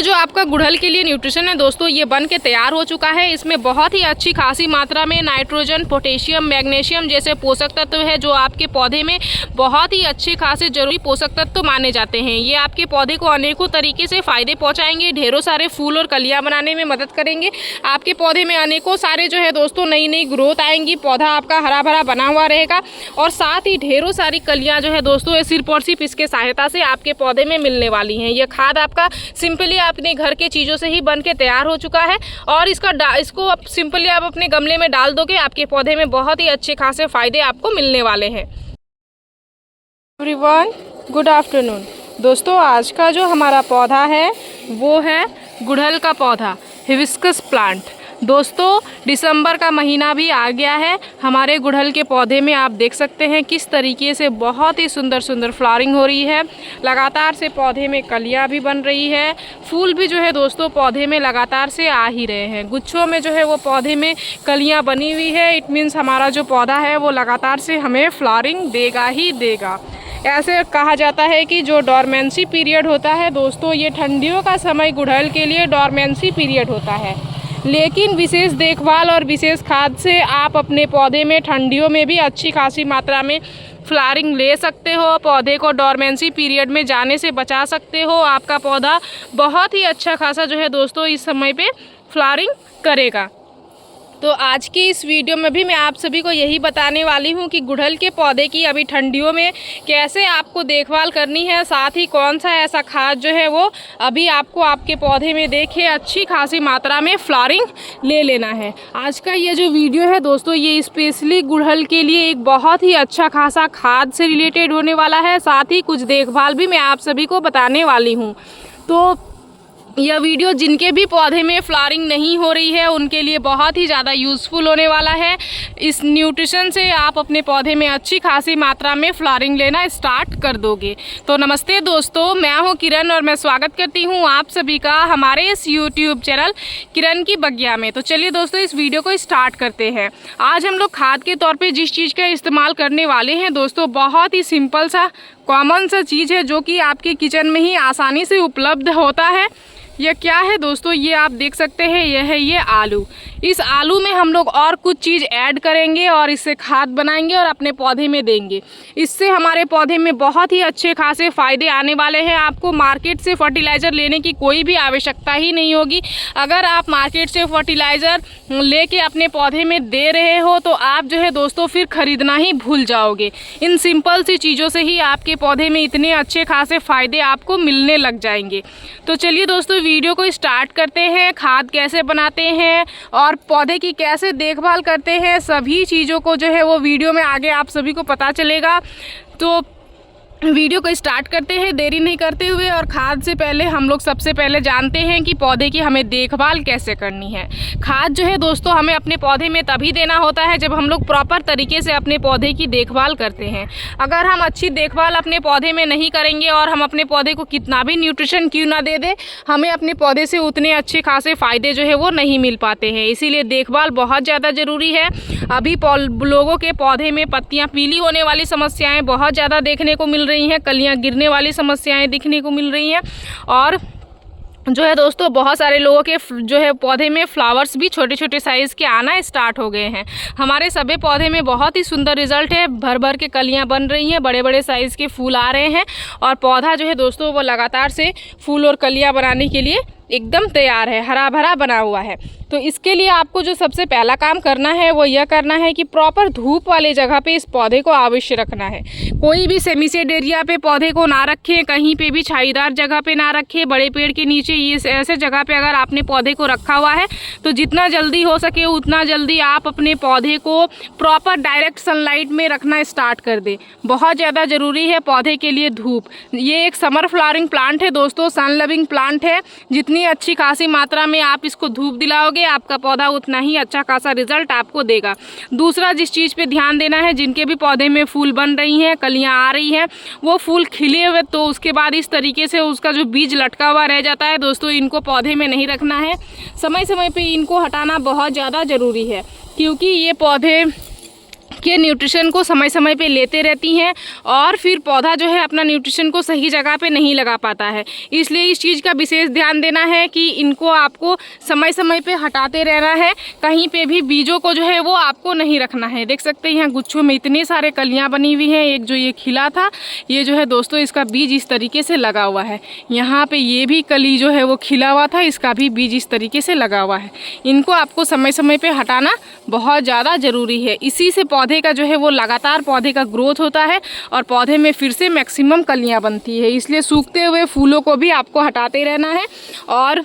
जो आपका गुड़हल के लिए न्यूट्रिशन है दोस्तों, ये बन के तैयार हो चुका है। इसमें बहुत ही अच्छी खासी मात्रा में नाइट्रोजन, पोटेशियम, मैग्नीशियम जैसे पोषक तत्व है जो आपके पौधे में बहुत ही अच्छे खासे जरूरी पोषक तत्व माने जाते हैं। ये आपके पौधे को अनेकों तरीके से फ़ायदे पहुँचाएंगे, ढेरों सारे फूल और कलियाँ बनाने में मदद करेंगे। आपके पौधे में अनेकों सारे जो है दोस्तों नई नई ग्रोथ आएंगी, पौधा आपका हरा भरा बना हुआ रहेगा और साथ ही ढेरों सारी कलियाँ जो है दोस्तों सिर्फ और सिर्फ इसके सहायता से आपके पौधे में मिलने वाली हैं। यह खाद आपका सिंपली अपने घर के चीज़ों से ही बन के तैयार हो चुका है और इसको आप सिंपली आप अपने गमले में डाल दोगे, आपके पौधे में बहुत ही अच्छे खासे फ़ायदे आपको मिलने वाले हैं। एवरीवन, गुड आफ्टरनून दोस्तों। आज का जो हमारा पौधा है वो है गुड़हल का पौधा, हिबिस्कस प्लांट। दोस्तों, दिसंबर का महीना भी आ गया है। हमारे गुड़हल के पौधे में आप देख सकते हैं किस तरीके से बहुत ही सुंदर सुंदर फ्लावरिंग हो रही है। लगातार से पौधे में कलियां भी बन रही है, फूल भी जो है दोस्तों पौधे में लगातार से आ ही रहे हैं। गुच्छों में जो है वो पौधे में कलियां बनी हुई है। इट मीन्स हमारा जो पौधा है वो लगातार से हमें फ्लावरिंग देगा ही देगा। ऐसे कहा जाता है कि जो डॉर्मेंसी पीरियड होता है दोस्तों, ये ठंडियों का समय गुड़हल के लिए डॉर्मेंसी पीरियड होता है। लेकिन विशेष देखभाल और विशेष खाद से आप अपने पौधे में ठंडियों में भी अच्छी खासी मात्रा में फ्लावरिंग ले सकते हो। पौधे को डॉर्मेंसी पीरियड में जाने से बचा सकते हो। आपका पौधा बहुत ही अच्छा खासा जो है दोस्तों इस समय पे फ्लावरिंग करेगा। तो आज की इस वीडियो में भी मैं आप सभी को यही बताने वाली हूँ कि गुड़हल के पौधे की अभी ठंडियों में कैसे आपको देखभाल करनी है, साथ ही कौन सा ऐसा खाद जो है वो अभी आपको आपके पौधे में देखे अच्छी खासी मात्रा में फ्लावरिंग ले लेना है। आज का ये जो वीडियो है दोस्तों, ये स्पेशली गुड़हल के लिए एक बहुत ही अच्छा खासा खाद से रिलेटेड होने वाला है। साथ ही कुछ देखभाल भी मैं आप सभी को बताने वाली हूँ। तो यह वीडियो जिनके भी पौधे में फ्लावरिंग नहीं हो रही है उनके लिए बहुत ही ज़्यादा यूज़फुल होने वाला है। इस न्यूट्रिशन से आप अपने पौधे में अच्छी खासी मात्रा में फ्लावरिंग लेना स्टार्ट कर दोगे। तो नमस्ते दोस्तों, मैं हूं किरण और मैं स्वागत करती हूं आप सभी का हमारे इस यूट्यूब चैनल किरण की बगिया में। तो चलिए दोस्तों, इस वीडियो को स्टार्ट करते हैं। आज हम लोग खाद के तौर पर जिस चीज़ का इस्तेमाल करने वाले हैं दोस्तों, बहुत ही सिंपल सा कॉमन सा चीज़ है जो कि आपके किचन में ही आसानी से उपलब्ध होता है। यह क्या है दोस्तों, ये आप देख सकते हैं, यह है ये आलू। इस आलू में हम लोग और कुछ चीज़ ऐड करेंगे और इससे खाद बनाएंगे और अपने पौधे में देंगे। इससे हमारे पौधे में बहुत ही अच्छे खासे फ़ायदे आने वाले हैं। आपको मार्केट से फर्टिलाइज़र लेने की कोई भी आवश्यकता ही नहीं होगी। अगर आप मार्केट से फर्टिलाइज़र लेके अपने पौधे में दे रहे हो तो आप जो है दोस्तों फिर ख़रीदना ही भूल जाओगे। इन सिंपल सी चीज़ों से ही आपके पौधे में इतने अच्छे खासे फ़ायदे आपको मिलने लग जाएंगे। तो चलिए दोस्तों, वीडियो को स्टार्ट करते हैं। खाद कैसे बनाते हैं और पौधे की कैसे देखभाल करते हैं, सभी चीज़ों को जो है वो वीडियो में आगे आप सभी को पता चलेगा। तो वीडियो को स्टार्ट करते हैं देरी नहीं करते हुए। और खाद से पहले हम लोग सबसे पहले जानते हैं कि पौधे की हमें देखभाल कैसे करनी है। खाद जो है दोस्तों हमें अपने पौधे में तभी देना होता है जब हम लोग प्रॉपर तरीके से अपने पौधे की देखभाल करते हैं। अगर हम अच्छी देखभाल अपने पौधे में नहीं करेंगे और हम अपने पौधे को कितना भी न्यूट्रिशन क्यों ना दे दें, हमें अपने पौधे से उतने अच्छे खासे फ़ायदे जो है वो नहीं मिल पाते हैं। इसीलिए देखभाल बहुत ज़्यादा ज़रूरी है। अभी लोगों के पौधे में पत्तियाँ पीली होने वाली समस्याएँ बहुत ज़्यादा देखने को मिल रही हैं, कलियां गिरने वाली समस्याएं दिखने को मिल रही हैं और जो है दोस्तों बहुत सारे लोगों के जो है पौधे में फ्लावर्स भी छोटे छोटे साइज़ के आना स्टार्ट हो गए हैं। हमारे सभी पौधे में बहुत ही सुंदर रिजल्ट है, भर भर के कलियां बन रही हैं, बड़े बड़े साइज़ के फूल आ रहे हैं और पौधा जो है दोस्तों वो लगातार से फूल और कलियां बनाने के लिए एकदम तैयार है, हरा भरा बना हुआ है। तो इसके लिए आपको जो सबसे पहला काम करना है वो यह करना है कि प्रॉपर धूप वाले जगह पे इस पौधे को अवश्य रखना है। कोई भी सेमी शेड एरिया पे पौधे को ना रखें, कहीं पे भी छाईदार जगह पे ना रखें, बड़े पेड़ के नीचे। ये ऐसे जगह पे अगर आपने पौधे को रखा हुआ है तो जितना जल्दी हो सके उतना जल्दी आप अपने पौधे को प्रॉपर डायरेक्ट सनलाइट में रखना स्टार्ट कर दें। बहुत ज़्यादा ज़रूरी है पौधे के लिए धूप। ये एक समर फ्लावरिंग प्लांट है दोस्तों, सन लविंग प्लांट है। जितनी अच्छी खासी मात्रा में आप इसको धूप दिलाओगे आपका पौधा उतना ही अच्छा खासा रिजल्ट आपको देगा। दूसरा जिस चीज़ पे ध्यान देना है, जिनके भी पौधे में फूल बन रही हैं, कलियां आ रही हैं, वो फूल खिले हुए तो उसके बाद इस तरीके से उसका जो बीज लटका हुआ रह जाता है दोस्तों, इनको पौधे में नहीं रखना है। समय समय पे इनको हटाना बहुत ज़्यादा ज़रूरी है क्योंकि ये पौधे के न्यूट्रिशन को समय समय पे लेते रहती हैं और फिर पौधा जो है अपना न्यूट्रिशन को सही जगह पे नहीं लगा पाता है। इसलिए इस चीज़ का विशेष ध्यान देना है कि इनको आपको समय समय पे हटाते रहना है। कहीं पे भी बीजों को जो है वो आपको नहीं रखना है। देख सकते हैं यहाँ गुच्छों में इतने सारे कलियाँ बनी हुई हैं। एक जो ये खिला था ये जो है दोस्तों इसका बीज इस तरीके से लगा हुआ है। यहाँ पे ये भी कली जो है वो खिला हुआ था, इसका भी बीज इस तरीके से लगा हुआ है। इनको आपको समय समय पे हटाना बहुत ज़्यादा ज़रूरी है। इसी से पौधे का जो है वो लगातार पौधे का ग्रोथ होता है और पौधे में फिर से मैक्सिमम कलियां बनती है। इसलिए सूखते हुए फूलों को भी आपको हटाते रहना है और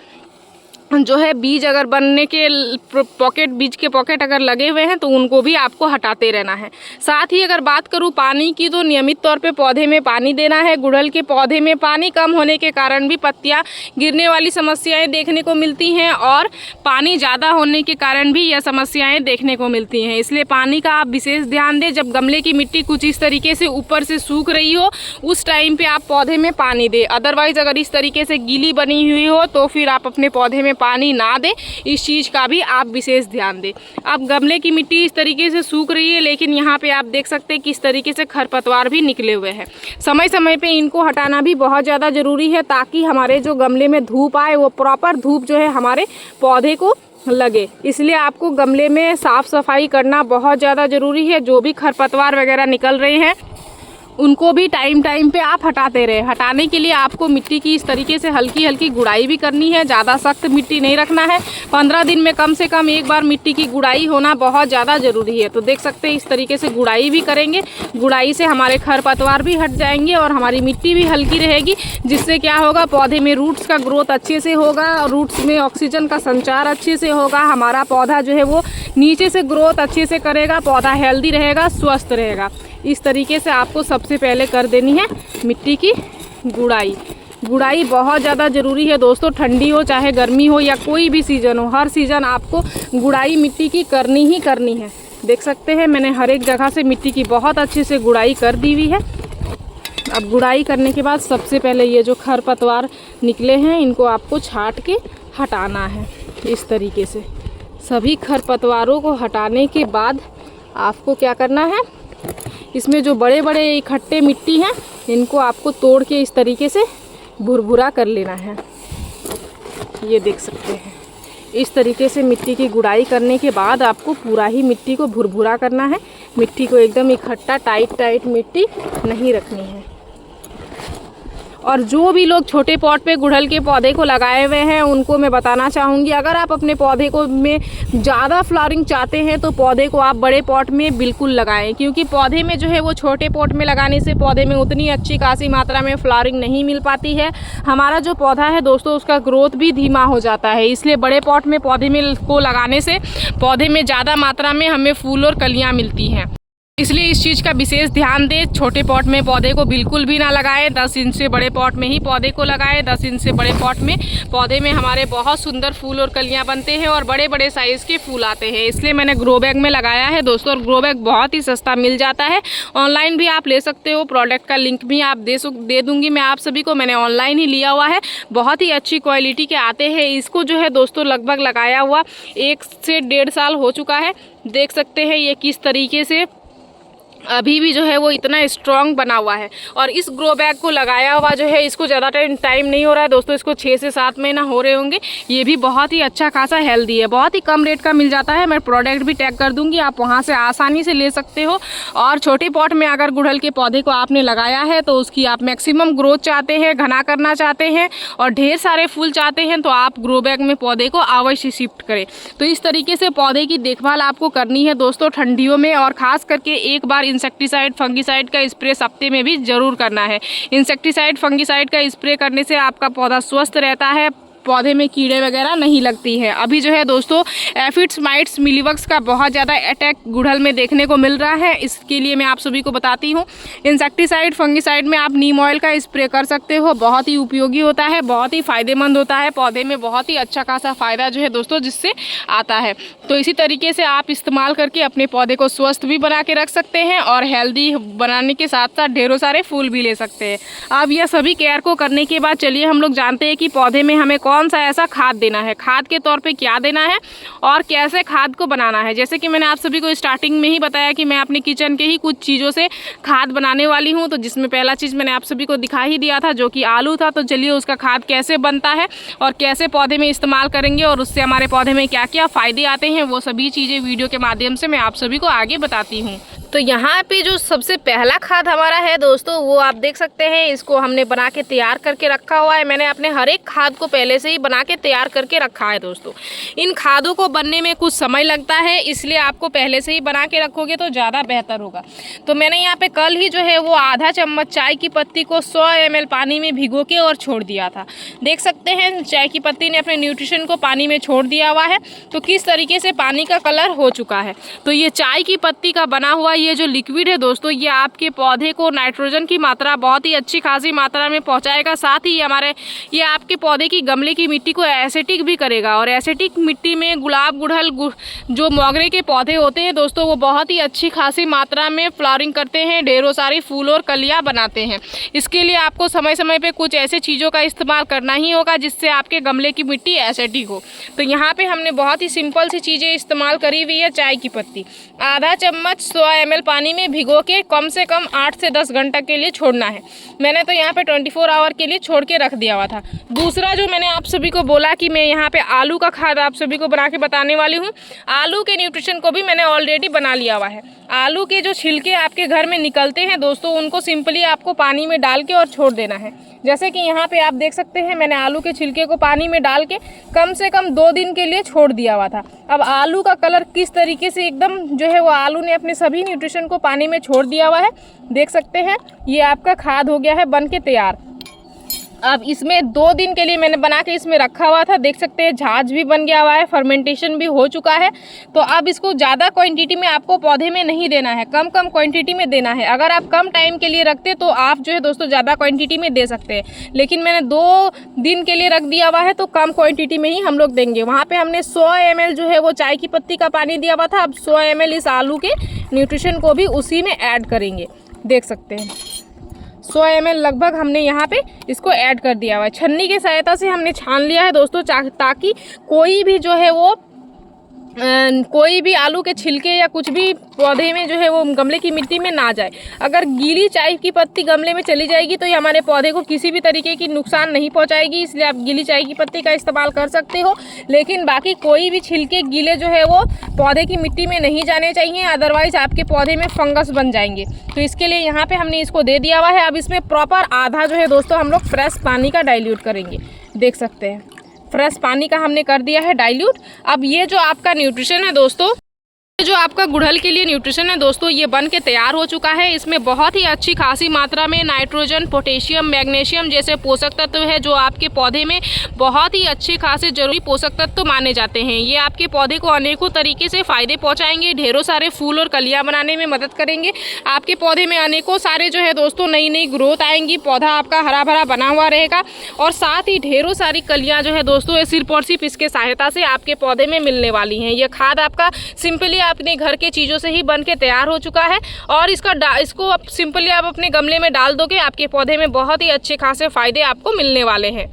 जो है बीज अगर बनने के पॉकेट, बीज के पॉकेट अगर लगे हुए हैं तो उनको भी आपको हटाते रहना है। साथ ही अगर बात करूं पानी की तो नियमित तौर पे पौधे में पानी देना है। गुड़हल के पौधे में पानी कम होने के कारण भी पत्तियां गिरने वाली समस्याएं देखने को मिलती हैं और पानी ज़्यादा होने के कारण भी यह समस्याएं देखने को मिलती हैं। इसलिए पानी का आप विशेष ध्यान दें। जब गमले की मिट्टी कुछ इस तरीके से ऊपर से सूख रही हो उस टाइम पर आप पौधे में पानी दें। अदरवाइज़ अगर इस तरीके से गीली बनी हुई हो तो फिर आप अपने पौधे में पानी ना दें। इस चीज़ का भी आप विशेष ध्यान दें। अब गमले की मिट्टी इस तरीके से सूख रही है लेकिन यहाँ पे आप देख सकते हैं कि इस तरीके से खरपतवार भी निकले हुए हैं। समय समय पे इनको हटाना भी बहुत ज़्यादा ज़रूरी है ताकि हमारे जो गमले में धूप आए वो प्रॉपर धूप जो है हमारे पौधे को लगे। इसलिए आपको गमले में साफ़ सफाई करना बहुत ज़्यादा ज़रूरी है। जो भी खरपतवार वगैरह निकल रहे हैं उनको भी टाइम टाइम पे आप हटाते रहे। हटाने के लिए आपको मिट्टी की इस तरीके से हल्की हल्की गुड़ाई भी करनी है। ज़्यादा सख्त मिट्टी नहीं रखना है। 15 दिन में कम से कम एक बार मिट्टी की गुड़ाई होना बहुत ज़्यादा ज़रूरी है। तो देख सकते हैं इस तरीके से गुड़ाई भी करेंगे। गुड़ाई से हमारे खरपतवार भी हट जाएंगे और हमारी मिट्टी भी हल्की रहेगी, जिससे क्या होगा पौधे में रूट्स का ग्रोथ अच्छे से होगा और रूट्स में ऑक्सीजन का संचार अच्छे से होगा। हमारा पौधा जो है वो नीचे से ग्रोथ अच्छे से करेगा, पौधा हेल्दी रहेगा, स्वस्थ रहेगा। इस तरीके से आपको सबसे पहले कर देनी है मिट्टी की गुड़ाई। गुड़ाई बहुत ज़्यादा ज़रूरी है दोस्तों। ठंडी हो चाहे गर्मी हो या कोई भी सीज़न हो, हर सीज़न आपको गुड़ाई मिट्टी की करनी ही करनी है। देख सकते हैं मैंने हर एक जगह से मिट्टी की बहुत अच्छे से गुड़ाई कर दी हुई है। अब गुड़ाई करने के बाद सबसे पहले ये जो खरपतवार निकले हैं इनको आपको छांट के हटाना है। इस तरीके से सभी खरपतवारों को हटाने के बाद आपको क्या करना है, इसमें जो बड़े बड़े इकट्ठे मिट्टी हैं इनको आपको तोड़ के इस तरीके से भुरभुरा कर लेना है। ये देख सकते हैं इस तरीके से मिट्टी की गुड़ाई करने के बाद आपको पूरा ही मिट्टी को भुरभुरा करना है। मिट्टी को एकदम इकट्ठा टाइट मिट्टी नहीं रखनी है। और जो भी लोग छोटे पॉट पे गुड़हल के पौधे को लगाए हुए हैं उनको मैं बताना चाहूँगी, अगर आप अपने पौधे को में ज़्यादा फ्लावरिंग चाहते हैं तो पौधे को आप बड़े पॉट में बिल्कुल लगाएं, क्योंकि पौधे में जो है वो छोटे पॉट में लगाने से पौधे में उतनी अच्छी खासी मात्रा में फ्लावरिंग नहीं मिल पाती है। हमारा जो पौधा है दोस्तों उसका ग्रोथ भी धीमा हो जाता है। इसलिए बड़े पॉट में पौधे में को लगाने से पौधे में ज़्यादा मात्रा में हमें फूल और कलियाँ मिलती हैं। इसलिए इस चीज़ का विशेष ध्यान दें। छोटे पॉट में पौधे को बिल्कुल भी ना लगाएं। 10 इंच से बड़े पॉट में ही पौधे को लगाएं। 10 इंच से बड़े पॉट में पौधे में हमारे बहुत सुंदर फूल और कलियां बनते हैं और बड़े बड़े साइज़ के फूल आते हैं। इसलिए मैंने ग्रो बैग में लगाया है दोस्तों। और ग्रो बैग बहुत ही सस्ता मिल जाता है, ऑनलाइन भी आप ले सकते हो। प्रोडक्ट का लिंक भी आप दे दूँगी मैं आप सभी को। मैंने ऑनलाइन ही लिया हुआ है, बहुत ही अच्छी क्वालिटी के आते हैं। इसको जो है दोस्तों लगभग लगाया हुआ 1 से 1.5 साल हो चुका है। देख सकते हैं ये किस तरीके से अभी भी जो है वो इतना स्ट्रॉन्ग बना हुआ है। और इस ग्रो बैग को लगाया हुआ जो है इसको ज़्यादा टाइम नहीं हो रहा है दोस्तों, इसको 6 से 7 महीना हो रहे होंगे। ये भी बहुत ही अच्छा खासा हेल्दी है, बहुत ही कम रेट का मिल जाता है। मैं प्रोडक्ट भी टैग कर दूंगी, आप वहाँ से आसानी से ले सकते हो। और छोटे पॉट में अगर गुड़हल के पौधे को आपने लगाया है तो उसकी आप मैक्सिमम ग्रोथ चाहते हैं, घना करना चाहते हैं और ढेर सारे फूल चाहते हैं तो आप ग्रो बैग में पौधे को अवश्य शिफ्ट करें। तो इस तरीके से पौधे की देखभाल आपको करनी है दोस्तों ठंडियों में। और ख़ास करके एक बार इंसेक्टिसाइड फंगिसाइड का स्प्रे हफ्ते में भी जरूर करना है। इंसेक्टिसाइड फंगिसाइड का स्प्रे करने से आपका पौधा स्वस्थ रहता है, पौधे में कीड़े वगैरह नहीं लगती है। अभी जो है दोस्तों एफिड्स माइट्स मिलीबग्स का बहुत ज़्यादा अटैक गुड़हल में देखने को मिल रहा है। इसके लिए मैं आप सभी को बताती हूँ, इंसेक्टिसाइड फंगिसाइड में आप नीम ऑयल का स्प्रे कर सकते हो। बहुत ही उपयोगी होता है, बहुत ही फ़ायदेमंद होता है, पौधे में बहुत ही अच्छा खासा फ़ायदा जो है दोस्तों जिससे आता है। तो इसी तरीके से आप इस्तेमाल करके अपने पौधे को स्वस्थ भी बना के रख सकते हैं और हेल्दी बनाने के साथ साथ ढेरों सारे फूल भी ले सकते हैं। अब यह सभी केयर को करने के बाद चलिए हम लोग जानते हैं कि पौधे में हमें कौन सा ऐसा खाद देना है, खाद के तौर पे क्या देना है और कैसे खाद को बनाना है। जैसे कि मैंने आप सभी को स्टार्टिंग में ही बताया कि मैं अपने किचन के ही कुछ चीज़ों से खाद बनाने वाली हूँ। तो जिसमें पहला चीज़ मैंने आप सभी को दिखा ही दिया था जो कि आलू था। तो चलिए उसका खाद कैसे बनता है और कैसे पौधे में इस्तेमाल करेंगे और उससे हमारे पौधे में क्या क्या फ़ायदे आते हैं, वो सभी चीज़ें वीडियो के माध्यम से मैं आप सभी को आगे बताती हूँ। तो यहाँ पे जो सबसे पहला खाद हमारा है दोस्तों, वो आप देख सकते हैं, इसको हमने बना के तैयार करके रखा हुआ है। मैंने अपने हर एक खाद को पहले से ही बना के तैयार करके रखा है दोस्तों। इन खादों को बनने में कुछ समय लगता है, इसलिए आपको पहले से ही बना के रखोगे तो ज़्यादा बेहतर होगा। तो मैंने यहाँ पे कल ही जो है वो आधा चम्मच चाय की पत्ती को 100 ml पानी में भिगो के और छोड़ दिया था। देख सकते हैं चाय की पत्ती ने अपने न्यूट्रिशन को पानी में छोड़ दिया हुआ है। तो किस तरीके से पानी का कलर हो चुका है। तो ये चाय की पत्ती का बना हुआ ये जो लिक्विड है दोस्तों, ये आपके पौधे को नाइट्रोजन की मात्रा बहुत ही अच्छी खासी मात्रा में पहुंचाएगा। साथ ही ये आपके पौधे की गमले की मिट्टी को एसिटिक भी करेगा। और एसिटिक मिट्टी में गुलाब, गुड़हल, जो मोगरे के पौधे होते हैं दोस्तों, वो बहुत ही अच्छी खासी मात्रा में फ्लावरिंग करते हैं, ढेरों सारी फूल और कलियाँ बनाते हैं। इसके लिए आपको समय समय पर कुछ ऐसे चीज़ों का इस्तेमाल करना ही होगा जिससे आपके गमले की मिट्टी एसिटिक हो। तो यहाँ पर हमने बहुत ही सिंपल सी चीज़ें इस्तेमाल करी हुई है। चाय की पत्ती आधा चम्मच 100 ml पानी में भिगो के कम से कम 8 से 10 घंटा के लिए छोड़ना है। मैंने तो यहाँ पे 24 आवर के लिए छोड़ के रख दिया हुआ था। दूसरा जो मैंने आप सभी को बोला कि मैं यहाँ पे आलू का खाद आप सभी को बना के बताने वाली हूँ। आलू के न्यूट्रिशन को भी मैंने ऑलरेडी बना लिया हुआ है। आलू के जो छिलके आपके घर में निकलते हैं दोस्तों, उनको सिंपली आपको पानी में डाल के और छोड़ देना है। जैसे कि यहाँ पे आप देख सकते हैं, मैंने आलू के छिलके को पानी में डाल के कम से कम 2 दिन के लिए छोड़ दिया हुआ था। अब आलू का कलर किस तरीके से एकदम जो है वो आलू ने अपने सभी न्यूट्रिशन को पानी में छोड़ दिया हुआ है। देख सकते हैं ये आपका खाद हो गया है बन के तैयार। अब इसमें 2 दिन के लिए मैंने बना के इसमें रखा हुआ था। देख सकते हैं झाज भी बन गया हुआ है, फर्मेंटेशन भी हो चुका है। तो अब इसको ज़्यादा क्वांटिटी में आपको पौधे में नहीं देना है, कम कम क्वांटिटी में देना है। अगर आप कम टाइम के लिए रखते तो आप जो है दोस्तों ज़्यादा क्वांटिटी में दे सकते हैं, लेकिन मैंने 2 दिन के लिए रख दिया हुआ है तो कम क्वान्टिटी में ही हम लोग देंगे। वहाँ पर हमने 100 ml जो है वो चाय की पत्ती का पानी दिया हुआ था। अब 100 ml इस आलू के न्यूट्रिशन को भी उसी में ऐड करेंगे। देख सकते हैं 100 ml लगभग हमने यहाँ पे इसको ऐड कर दिया हुआ है। छन्नी की सहायता से हमने छान लिया है दोस्तों, ताकि कोई भी जो है वो कोई भी आलू के छिलके या कुछ भी पौधे में जो है वो गमले की मिट्टी में ना जाए। अगर गीली चाय की पत्ती गमले में चली जाएगी तो ये हमारे पौधे को किसी भी तरीके की नुकसान नहीं पहुंचाएगी, इसलिए आप गीली चाय की पत्ती का इस्तेमाल कर सकते हो। लेकिन बाकी कोई भी छिलके गीले जो है वो पौधे की मिट्टी में नहीं जाने चाहिए, अदरवाइज आपके पौधे में फंगस बन जाएंगे। तो इसके लिए यहाँ पर हमने इसको दे दिया हुआ है। अब इसमें प्रॉपर आधा जो है दोस्तों हम लोग फ्रेश पानी का डाइल्यूट करेंगे। देख सकते हैं फ्रेश पानी का हमने कर दिया है डाइल्यूट। अब ये जो आपका न्यूट्रिशन है दोस्तों, जो आपका गुड़हल के लिए न्यूट्रिशन है दोस्तों, ये बन के तैयार हो चुका है। इसमें बहुत ही अच्छी खासी मात्रा में नाइट्रोजन, पोटेशियम, मैग्नीशियम जैसे पोषक तत्व है जो आपके पौधे में बहुत ही अच्छे खासे जरूरी पोषक तत्व माने जाते हैं। ये आपके पौधे को अनेकों तरीके से फ़ायदे पहुंचाएंगे, ढेरों सारे फूल और कलियां बनाने में मदद करेंगे। आपके पौधे में अनेकों सारे जो है दोस्तों नई नई ग्रोथ आएंगी, पौधा आपका हरा भरा बना हुआ रहेगा और साथ ही ढेरों सारी कलियाँ जो है दोस्तों सिर्फ और सिर्फ इसके सहायता से आपके पौधे में मिलने वाली हैं। ये खाद आपका सिंपली अपने घर के चीज़ों से ही बन के तैयार हो चुका है और इसको आप सिंपली आप अपने गमले में डाल दोगे, आपके पौधे में बहुत ही अच्छे खासे फ़ायदे आपको मिलने वाले हैं।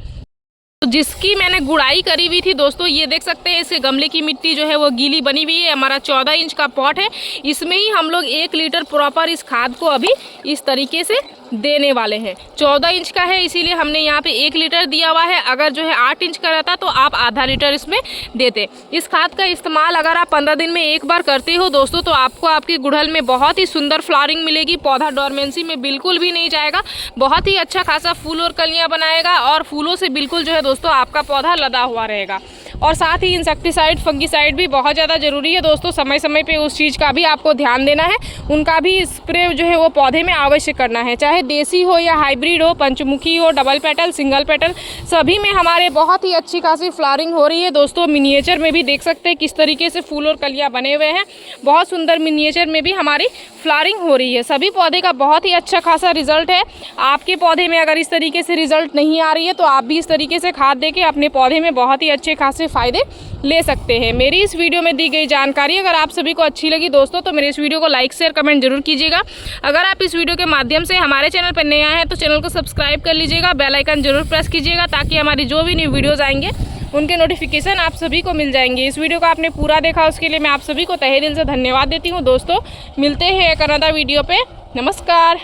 तो जिसकी मैंने गुड़ाई करी हुई थी दोस्तों, ये देख सकते हैं इसके गमले की मिट्टी जो है वो गीली बनी हुई है। हमारा 14 इंच का पॉट है, इसमें ही हम लोग 1 लीटर प्रॉपर इस खाद को अभी इस तरीके से देने वाले हैं। 14 इंच का है इसीलिए हमने यहाँ पे 1 लीटर दिया हुआ है। अगर जो है 8 इंच का रहता तो आप आधा लीटर इसमें देते। इस खाद का इस्तेमाल अगर आप 15 दिन में एक बार करते हो दोस्तों, तो आपको आपके गुड़हल में बहुत ही सुंदर फ्लावरिंग मिलेगी। पौधा डोरमेंसी में बिल्कुल भी नहीं जाएगा, बहुत ही अच्छा खासा फूल और कलियाँ बनाएगा और फूलों से बिल्कुल जो है दोस्तों आपका पौधा लदा हुआ रहेगा। और साथ ही इंसेक्टिसाइड, फंगिसाइड भी बहुत ज़्यादा ज़रूरी है दोस्तों। समय समय पे उस चीज़ का भी आपको ध्यान देना है, उनका भी स्प्रे जो है वो पौधे में अवश्य करना है, चाहे देसी हो या हाइब्रिड हो, पंचमुखी हो, डबल पेटल, सिंगल पेटल, सभी में हमारे बहुत ही अच्छी खासी फ्लावरिंग हो रही है दोस्तों। मिनिएचर में भी देख सकते हैं किस तरीके से फूल और कलियाँ बने हुए हैं, बहुत सुंदर मिनिएचर में भी हमारी फ्लावरिंग हो रही है। सभी पौधे का बहुत ही अच्छा खासा रिजल्ट है। आपके पौधे में अगर इस तरीके से रिजल्ट नहीं आ रही है तो आप भी इस तरीके से खाद दे के अपने पौधे में बहुत ही अच्छे खासे फ़ायदे ले सकते हैं। मेरी इस वीडियो में दी गई जानकारी अगर आप सभी को अच्छी लगी दोस्तों तो मेरे इस वीडियो को लाइक शेयर कमेंट जरूर कीजिएगा। अगर आप इस वीडियो के माध्यम से हमारे चैनल पर नए आए हैं तो चैनल को सब्सक्राइब कर लीजिएगा, बेल आइकन जरूर प्रेस कीजिएगा ताकि हमारी जो भी न्यू वीडियोज़ आएंगे उनके नोटिफिकेशन आप सभी को मिल जाएंगे। इस वीडियो को आपने पूरा देखा उसके लिए मैं आप सभी को तहे दिल से धन्यवाद देती हूँ। दोस्तों मिलते हैं एक अनदर वीडियो पे। नमस्कार।